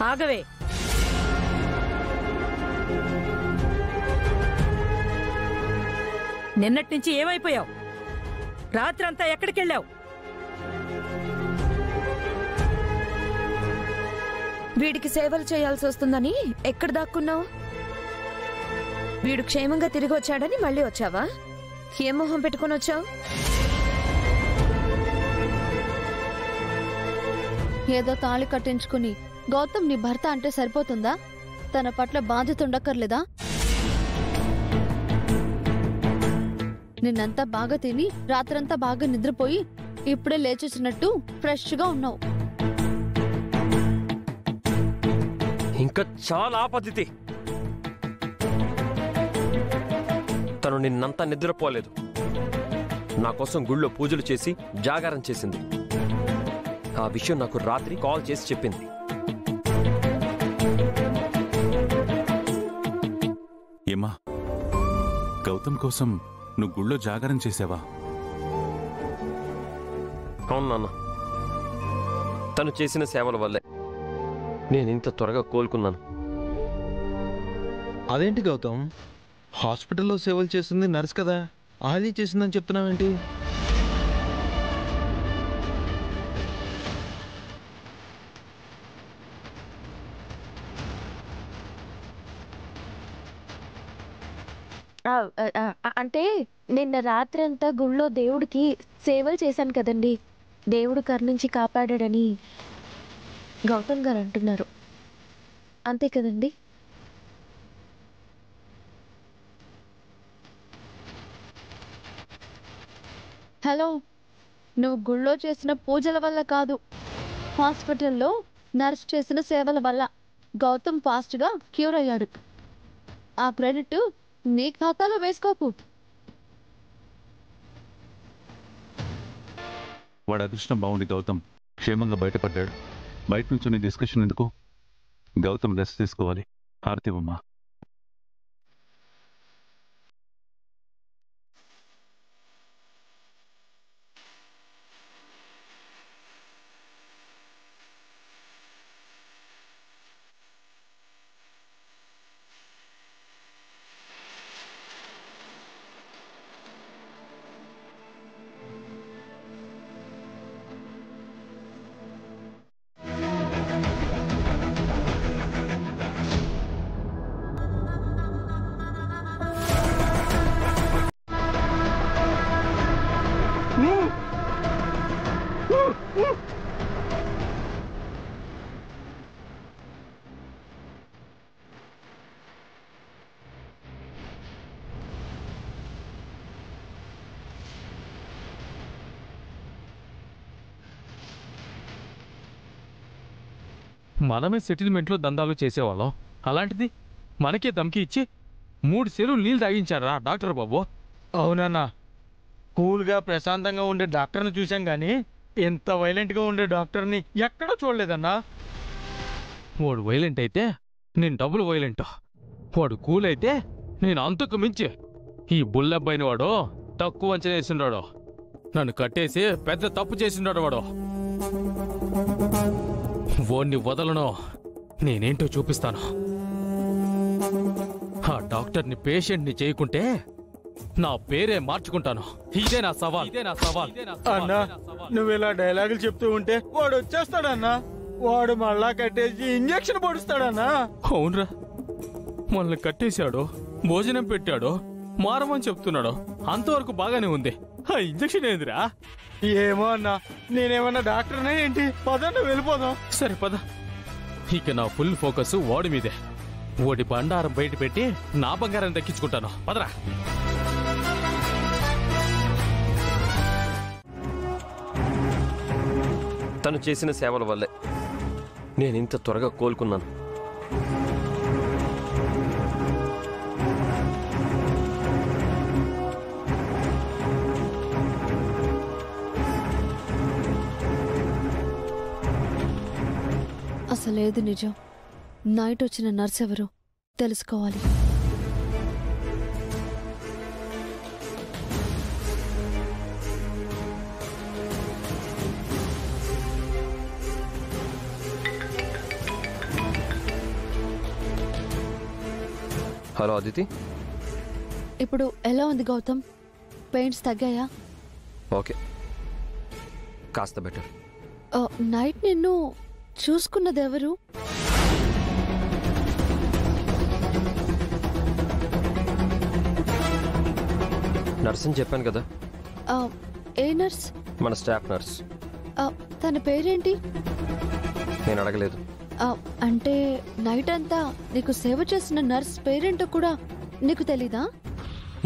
ఆగవే. నిన్నటి నుంచి ఏమైపోయావు? రాత్రంతా ఎక్కడికెళ్ళావు? వీడికి సేవలు చేయాల్సి వస్తుందని ఎక్కడ దాక్కున్నావు? వీడు క్షేమంగా తిరిగి వచ్చాడని మళ్ళీ వచ్చావా? ఏం మొహం పెట్టుకుని వచ్చావు? ఏదో తాళి కట్టించుకుని గౌతమ్ నీ భర్త అంటే సరిపోతుందా? తన పట్ల బాధ్యత ఉండక్కర్లేదా? నిన్నంతా బాగా తిని రాత్రంతా బాగా నిద్రపోయి ఇప్పుడే లేచొచ్చినట్టు ఫ్రెష్ గా ఉన్నావు. ఇంకా చాలా ఆపదితి. తను నిన్నంతా నిద్రపోలేదు. నా కోసం గుళ్ళో పూజలు చేసి జాగారం చేసింది. ఆ విషయం నాకు రాత్రి కాల్ చేసి చెప్పింది. ఏమా, గౌతమ్ కోసం నువ్వు గుళ్ళో జాగారం చేసావా? అవును నాన్న, తను చేసిన సేవల వల్లే నేను ఇంత త్వరగా కోలుకున్నాను. అదేంటి గౌతమ్, హాస్పిటల్లో సేవలు చేసింది నర్స్ కదా, ఆలీ చేసిందని చెప్తున్నావేంటి? అంటే నిన్న రాత్రి అంతా గుళ్ళో దేవుడికి సేవలు చేశాను కదండి, దేవుడు కరుణించి కాపాడాడని గౌతమ్ గారు అంటున్నారు. అంతే కదండి? హలో, నువ్వు గుళ్ళో చేసిన పూజల వల్ల కాదు, హాస్పిటల్లో నర్స్ చేసిన సేవల వల్ల గౌతమ్ ఫాస్ట్గా క్యూర్ అయ్యాడు. ఆ క్రెడిట్ నీ ఖాతాలో వేసుకోకు. వాడి అదృష్టం బాగుంది, గౌతమ్ క్షేమంగా బయటపడ్డాడు. బయట నుంచి డిస్కషన్ ఎందుకు? గౌతమ్ రెస్ట్ తీసుకోవాలి. హారతివమ్మా. మనమే సెటిల్మెంట్లో దందాలు చేసేవాళ్ళం, అలాంటిది మనకే దమ్కి ఇచ్చి 3 చెరువులు నీళ్ళు తాగించారా డాక్టర్ బాబు? అవునన్నా, కూల్గా ప్రశాంతంగా ఉండే డాక్టర్ని చూసాం కానీ ఎంత వైలెంట్గా ఉండే డాక్టర్ని ఎక్కడా చూడలేదన్నా. వాడు వైలెంట్ అయితే నేను డబుల్ వైలెంట్, వాడు కూల్ అయితే నేను అంతకు మించి. ఈ బుల్లబ్బాయిని వాడు తక్కువ అంచనా వేసిండాడు, నన్ను కట్టేసి పెద్ద తప్పు చేసిండాడు వాడు. వాణ్ణి వదలను, నేనేంటో చూపిస్తాను. ఆ డాక్టర్ని పేషెంట్ని చేయకుంటే నా పేరే మార్చుకుంటాను. ఇదే నా సవాల్. అన్నా, నువ్వు ఇలా డైలాగులు చెప్తూ ఉంటే వాడు వచ్చేస్తాడన్నా. వాడు మళ్ళా కట్టేసి ఇంజక్షన్ పొడుస్తాడన్నా. అవునరా, మనల్ని కట్టేశాడు, భోజనం పెట్టాడు, మారమని చెప్తున్నాడు, అంతవరకు బాగానే ఉంది. ఆ ఇంజక్షన్ ఏందిరా? ఏమో అన్నా, నేనేమన్నా డాక్టర్నే ఏంటి? పదన్నా వెళ్ళిపోదాం. సరే పద. ఇక నా ఫుల్ ఫోకస్ వాడి మీదే. వాడి బండారం బయట పెట్టి నా బంగారం దక్కించుకుంటాను. పదరా. తను చేసిన సేవల వల్లే నేను ఇంత త్వరగా కోలుకున్నాను. అసలేది నిజం? నైట్ వచ్చిన నర్స్ ఎవరు తెలుసుకోవాలి. హలో అదితి. ఇప్పుడు ఎలా ఉంది గౌతమ్? పెయిన్స్ తగ్గాయా? ఓకే, కాస్త బెటర్. నైట్ నిన్ను చూసుకున్నది ఎవరు? నర్స్ అని చెప్పాను కదా. ఏ నర్స్? మన స్టాఫ్ నర్స్. తన పేరేంటి? నేను అడగలేదు. అంటే నైట్ అంతా నీకు సేవ చేసిన నర్స్ పేరేంటో కూడా నీకు తెలీదా?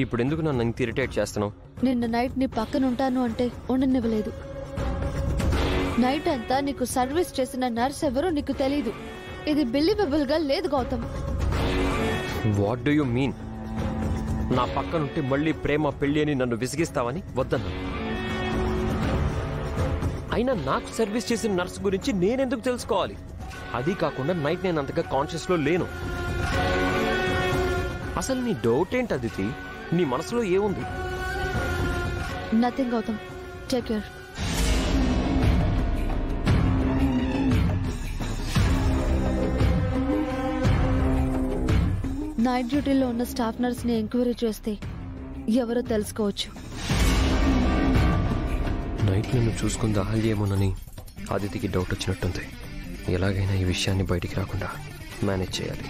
ఇప్పుడు ఎందుకు నన్ను ఇంత ఇరిటేట్ చేస్తున్నావు? నిన్న నైట్ నీ పక్కన ఉంటాను అంటే ఉండనివ్వలేదు. నైట్ అంతా నీకు సర్వీస్ చేసిన నర్స్ ఎవరో నీకు తెలీదు. ఇది బిలీవబుల్ గా లేదు Gautam. What do you mean? నా పక్కనుంటే మళ్ళీ ప్రేమ పెళ్లి అని నన్ను విసిగిస్తావని వద్దన్నా. అయినా నాకు సర్వీస్ చేసిన నర్స్ గురించి నేనెందుకు తెలుసుకోవాలి? అది కాకుండా నైట్ నేను అంతగా కాన్షియస్లో లేను. అసలు నీ డౌట్ ఏంటి అదితి? నీ మనసులో ఏముంది? Nothing Gautam, take care. Night డ్యూటీలో ఉన్న స్టాఫ్ నర్స్ని ఎంక్వైరీ చేస్తే ఎవరో తెలుసుకోవచ్చు. నైట్ నిన్ను చూసుకుంది అహల్యేమోనని అదితికి డౌట్ వచ్చినట్టుంది. ఎలాగైనా ఈ విషయాన్ని బయటికి రాకుండా మేనేజ్ చేయాలి.